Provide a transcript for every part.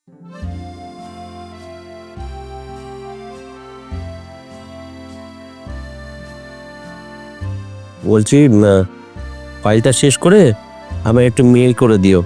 বলছি ফাইলটা শেষ করে আমি একটু মেল করে দিও,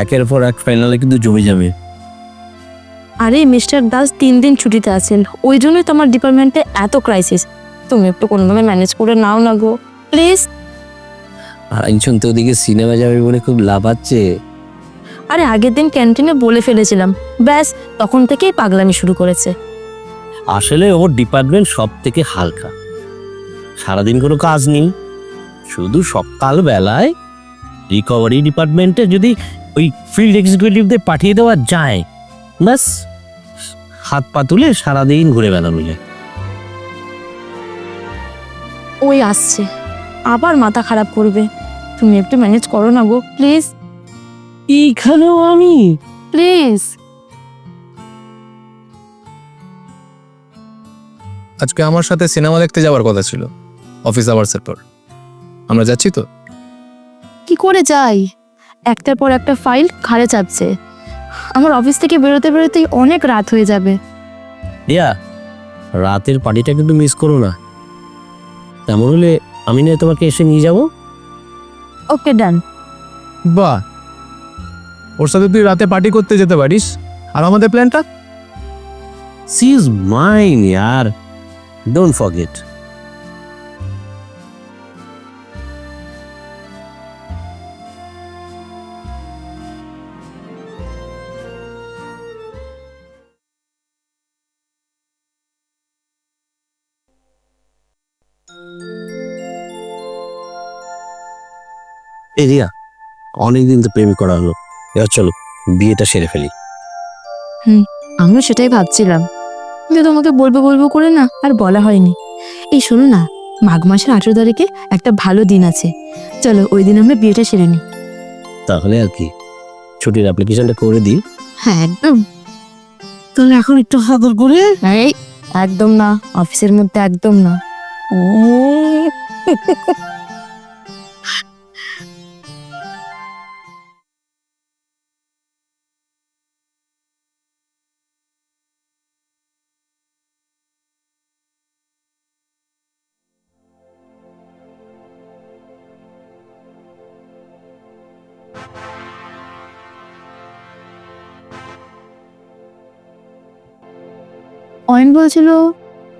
একের পর এক ফাইনালে কিন্তু জমে যাবে। আরে মিস্টার দাস 3 দিন ছুটিতে আছেন, ওই জন্যই তো আমার ডিপার্টমেন্টে এত ক্রাইসিস। তুমি একটু কোনোভাবে ম্যানেজ করে নাও না গো প্লিজ। আর একজন তো ওদিকে সিনেমা যাবে বলে খুব লাফাচ্ছে। আরে আগের দিন ক্যান্টিনে বলে ফেলেছিলাম, ব্যাস তখন থেকেই পাগলামি শুরু করেছে। আসলে ওর ডিপার্টমেন্ট সব থেকে হালকা, সারাদিন কোনো কাজ নেই, শুধু সকাল বেলায় রিকভারি ডিপার্টমেন্টে যদি ওই ফিল্ড এক্সিকিউটিভদের পাঠিয়ে দেওয়া যায়, ব্যাস হাত পা তুলে সারাদিন ঘুরে বেড়ানো যায়। ওই আসছে, আবার মাথা খারাপ করবে। তুমি একটু ম্যানেজ করো না গো প্লিজ এইখানেও আমি প্লিজ। আজকে আমার সাথে সিনেমা দেখতে যাওয়ার কথা ছিল অফিস আওয়ার্সের পর। আমরা যাচ্ছি তো? কি করে যাই, একটার পর একটা ফাইল ঘাড়ে চাপছে। আমার অফিস থেকে বেরোতে বেরোতেই অনেক রাত হয়ে যাবে। রিয়া, রাতের পার্টিটা কিন্তু মিস করো না। তেমন হলে আমি না তোমাকে এসে নিয়ে যাবো। ওকে ডান। বাহ, ওর সাথে তুই রাতে পার্টি করতে যেতে পারিস, আর আমাদের প্ল্যানটা? সি ইজ মাইন ইয়ার, ডোন্ট ফরগেট। এই রিয়া, অনেকদিন তো প্রেম করা হলো, এবার চলো বিয়েটা সেরে ফেলি। আমিও সেটাই ভাবছিলাম, কিন্তু তোমাকে বলবো বলবো করে না আর বলা হয়নি। এই শোনো না, মাঘ মাসের 18 তারিখে একটা ভালো দিন আছে, চলো ওই দিন আমরা বিয়েটা সেরে নিই। তাহলে আর কি, ছুটির অ্যাপ্লিকেশনটা করে দিই। হ্যাঁ একদম। তাহলে এখন একটু হাতর করে। এই একদম না, অফিসের মধ্যে একদম না। অয়ন বলছিল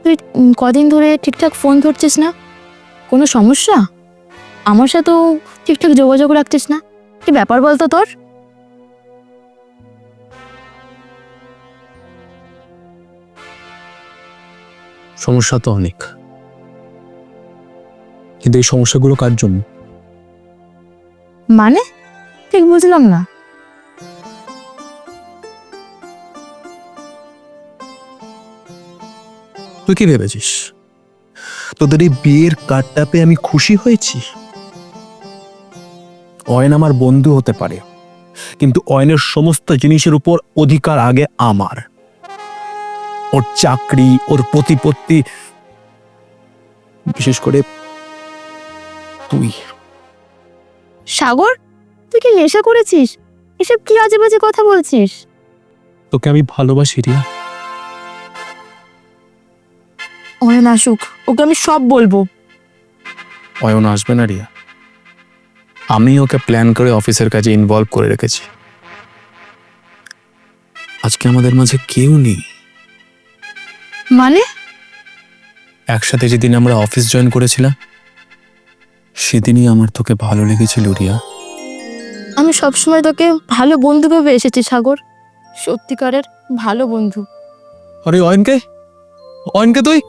তুই কদিন ধরে ঠিকঠাক ফোন ধরছিস না, কোনো সমস্যা? আমার সাথেও ঠিকঠাক যোগাযোগ রাখছিস না, কি ব্যাপার বলতো তোর? সমস্যা তো অনেক, কিন্তু এই সমস্যাগুলো কার জন্য? মানে ঠিক বুঝলাম না। তুই কি ভেবেছিস তোদের এই বিয়ের কার্ডটা পেয়ে আমি খুশি হয়েছি? অয়ন আমার বন্ধু হতে পারে, কিন্তু অয়নের সমস্ত জিনিসের উপর অধিকার আগে আমার। ওর চাকরি, ওর প্রতিপত্তি, বিশেষ করে তুই। সাগর, তুই কি নেশা করেছিস? এসব কি আজে বাজে কথা বলছিস? তোকে আমি ভালোবাসি রিয়া। অয়ন আসুক, ওকে আমি সব বলবো। অয়ন আসবে না রিয়া, আমি ওকে প্ল্যান করে অফিসের কাজে ইনভলভ করে রেখেছি। আজকে আমাদের মাঝে কেউ নেই। মানে? একসাথে যেদিন আমরা অফিস জয়েন করেছিলাম, সেদিনই আমার তোকে ভালো লেগেছিল রিয়া। আমি সবসময় তোকে ভালো বন্ধু ভেবে এসেছি সাগর, সত্যিকারের ভালো বন্ধু। আরে অয়নকে, অয়নকে তুই?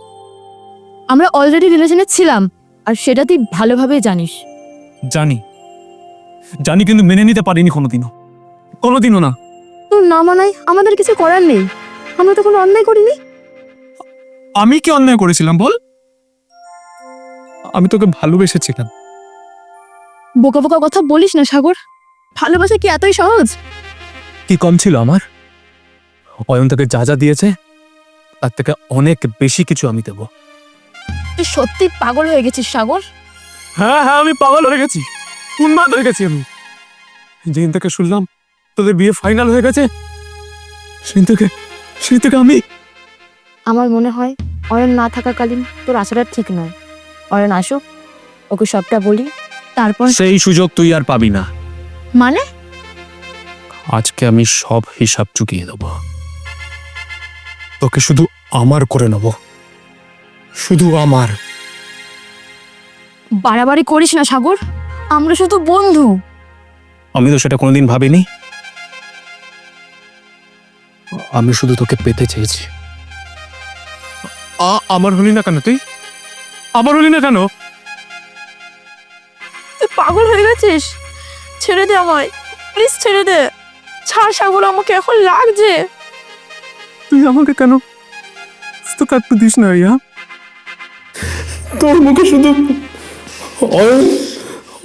আমরা অলরেডি রিলেশনে ছিলাম, আর সেটা তুই ভালোভাবেই জানিস। জানি জানি, কিন্তু মেনে নিতে পারিনি কোনোদিনও না। তোর না মানায় আমাদের কিছু করার নেই, আমরা তো কোনো অন্যায় করিনি। আমি কি অন্যায় করেছিলাম বল? আমি তোকে ভালোবেসেছিলাম। বোকা বোকা কথা বলিস না সাগর, ভালোবাসা কি এতই সহজ? কি কম ছিল আমার? অয়ন তাকে যা যা দিয়েছে তার থেকে অনেক বেশি কিছু আমি দেব। তুই সত্যি পাগল হয়ে গেছিস সাগর। হ্যাঁ হ্যাঁ, আমি পাগল হয়ে গেছি, উন্মাদ হয়ে গেছি আমি। যেদিন থেকে শুনলাম তোদের বিয়ে ফাইনাল হয়ে গেছে, সেই থেকে আমি আমার মনে হয় অয়ন না থাকাকালীন তোর আসাটা ঠিক নয়। অয়ন আসুক, ওকে সবটা বলি, তারপর। সেই সুযোগ তুই আর পাবি না। মানে? আজকে আমি সব হিসাব চুকিয়ে দেব, তোকে শুধু আমার করে নেব, শুধু আমার। বাড়াবাড়ি করিস না সাগর, আমরা শুধু বন্ধু। আমি তো সেটা কোনোদিন ভাবিনি। আমি শুধু তোকে পেতে চেয়েছি। আমার হলি না কেন তুই? আমার হলি না কেন? তুই পাগল হয়ে গেছিস? ছেড়ে দে আমায়, প্লিজ ছেড়ে দে। ছাড় সাগর, আমাকে এখন লাগছে। তুই আমাকে কেন তো কাটতে দিস না রিয়া? তোর মুখে শুধু অয়ন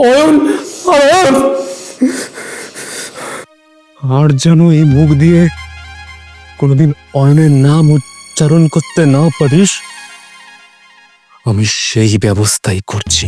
অয়ন অয়ন, আর যেন এই মুখ দিয়ে কোনোদিন অয়নের নাম উচ্চারণ করতে না পারিস, আমি সেই ব্যবস্থাই করছি।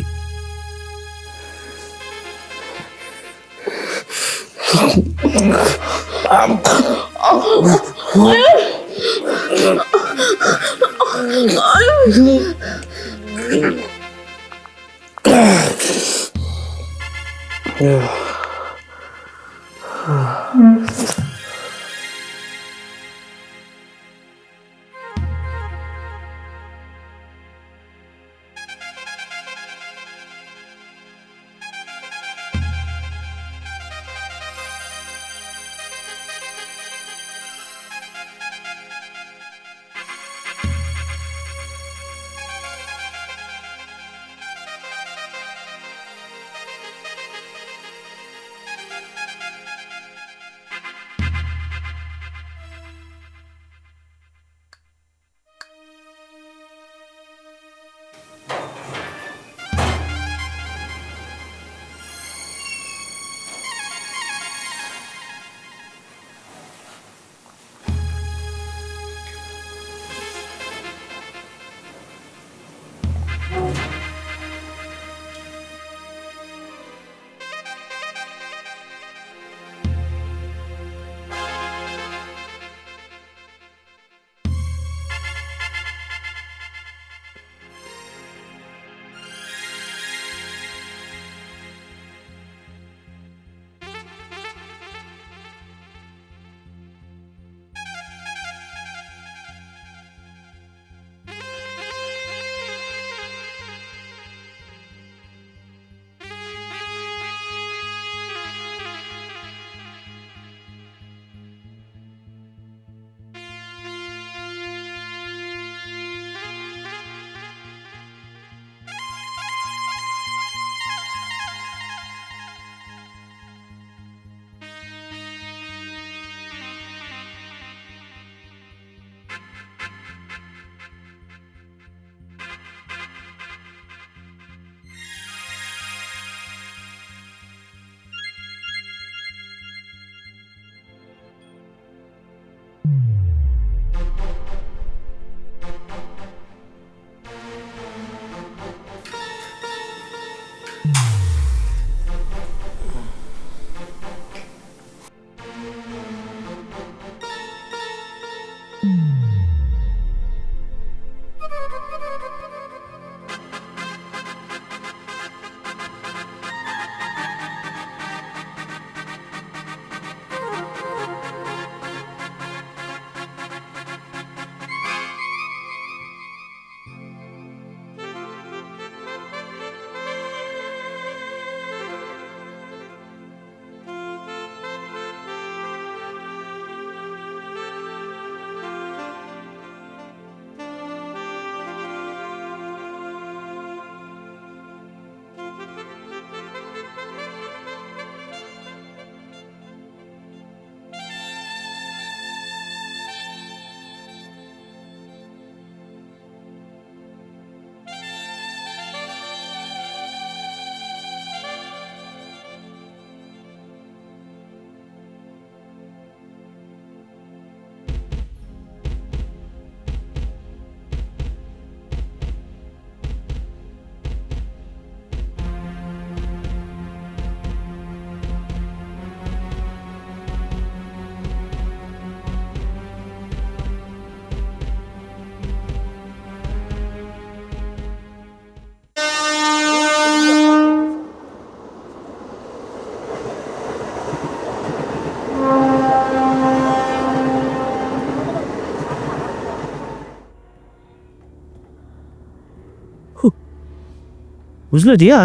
বুঝলে রিয়া,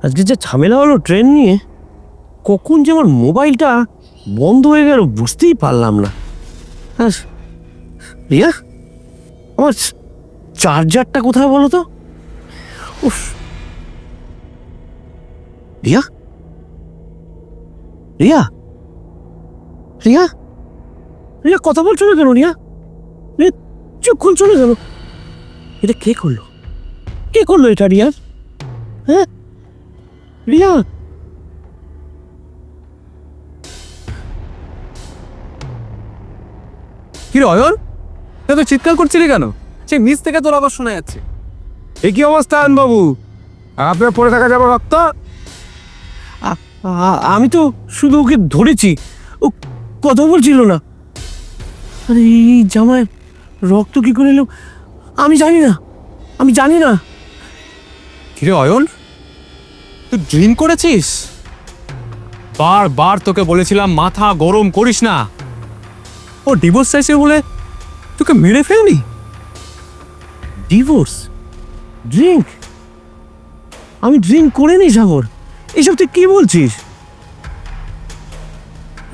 আজকে যে ঝামেলা হলো ট্রেন নিয়ে, কখন যে আমার মোবাইলটা বন্ধ হয়ে গেল বুঝতেই পারলাম না। আর রিয়া, আমার চার্জারটা কোথায় বলো তো? উফ, রিয়া, রিয়া, রিয়া, রিয়া কথা বলছো না কেন? রিয়া, রিয়া চুপ খুলছো না কেন? এটা কে করলো? কে করলো এটা রিয়া? হ্যাঁ রিয়া, কি রে অয়ন, তুই তো চিৎকার করছিলি কেন? সেই নিচ থেকে তোর আবার শোনা যাচ্ছে। এ কি অবস্থা বাবু? আপনার পড়ে থাকা যাবে রক্ত? আমি তো শুধু ওকে ধরেছি, ও কথা বলছিল না। আরে এই জামায় রক্ত কি করে এলো আমি জানি না, আমি জানি না। কি রে অয়ন, তুই ড্রিঙ্ক করেছিস? বারবার তোকে বলেছিলাম মাথা গরম করিস না। ও ডিভোর্স চাইছে বলে তোকে মেরে ফেলনি? ডিভোর্স? ড্রিঙ্ক? আমি ড্রিঙ্ক করিনি সাগর, এসব তুই কি বলছিস?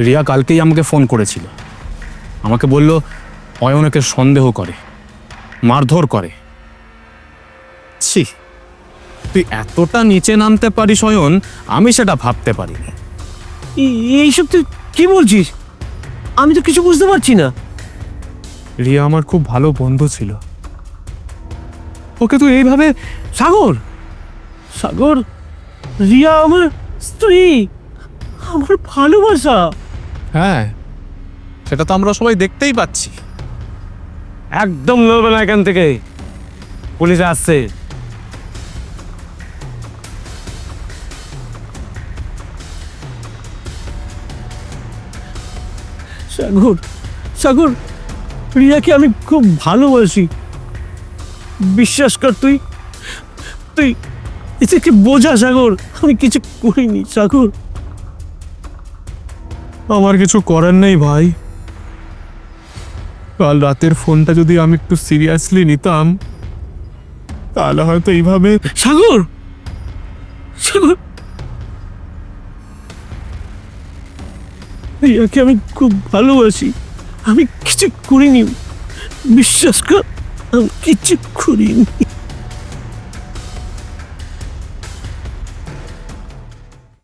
রিয়া কালকেই আমাকে ফোন করেছিল, আমাকে বলল অয়নকে সন্দেহ করে, মারধর করে। ছি, তুই এতটা নিচে নামতে পারিস অয়ন, আমি সেটা ভাবতে পারিনি। এইসব তুই কি বলছিস? আমি তো কিছু বুঝতে পারছি না। রিয়া আমার খুব ভালো বন্ধু ছিল, ওকে তুই এইভাবে? সাগর, সাগর, রিয়া আমার স্ত্রী, আমার ভালোবাসা। হ্যাঁ, সেটা তো আমরা সবাই দেখতেই পাচ্ছি। একদম নড়বে না এখান থেকে, পুলিশ আসছে। সাগর, সাগর, রিয়াকে আমি খুব ভালোবাসি, বিশ্বাস কর। তুই তুই এটাকে বোঝা সাগর, আমি কিছু করিনি সাগর। আমার কিছু করার নেই ভাই। কাল রাতের ফোনটা যদি আমি একটু সিরিয়াসলি নিতাম, তাহলে হয়তো এইভাবে। সাগর, সাগর, রিয়াকে আমি খুব ভালোবাসি, আমি কিছু করিনি, বিশ্বাস কর, আমি কিছু করিনি।